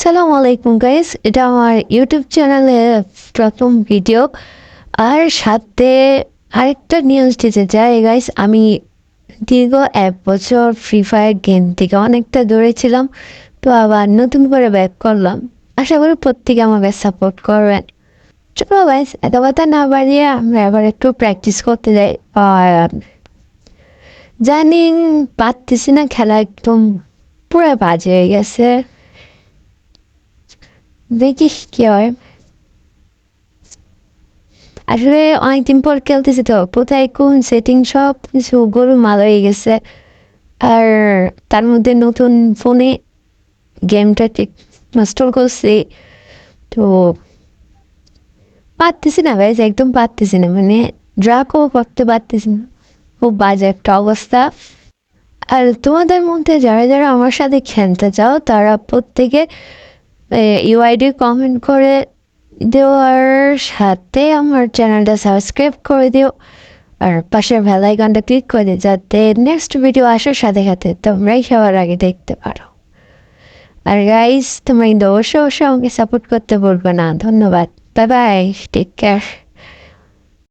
সালাম আলাইকুম গাইস, এটা আমার ইউটিউব চ্যানেলে প্রথম ভিডিও। আর সাথে আরেকটা নিউজ দিতে চাই গাইস, আমি দীর্ঘ 1 বছর ফ্রি ফায়ার গেম থেকে অনেকটা দূরে ছিলাম, তো আবার নতুন করে ব্যাক করলাম। আশা করি প্রত্যেকে আমাকে সাপোর্ট করবেন। চলো গাইস, এত কথা না বাড়িয়ে আমরা এবার একটু প্র্যাকটিস করতে যাই। আর জানি পারতেছি না, খেলা একদম পুরো বাজে হয়ে গেছে। দেখি কি হয়। আসলে অনেকদিন পর খেলতেছি, তো কোথায় কোন সেটিং সব কিছু গোলমাল হয়ে গেছে। আর তার মধ্যে নতুন ফোনে গেমটা ঠিক ইনস্টল করছি, তো পারতেছি না ভাই, একদম পারতেছি না, মানে ড্রাকও করতে পারতেছি না। খুব বাজে একটা অবস্থা। আর তোমাদের মধ্যে যারা যারা আমার সাথে খেলতে চাও তারা প্রত্যেকে ইউআইডি কমেন্ট করে দেওয়ার সাথে আমার চ্যানেলটা সাবস্ক্রাইব করে দিও। আর পাশের বেল আইকনটা ক্লিক করে দিও, যাতে নেক্সট ভিডিও আসার সাথে সাথে তোমরাই সবার আগে দেখতে পারো। আর গাইস, তোমরা কিন্তু অবশ্যই অবশ্যই আমাকে সাপোর্ট করতে বলবে না। ধন্যবাদ, বাই বাই, টেক কেয়ার।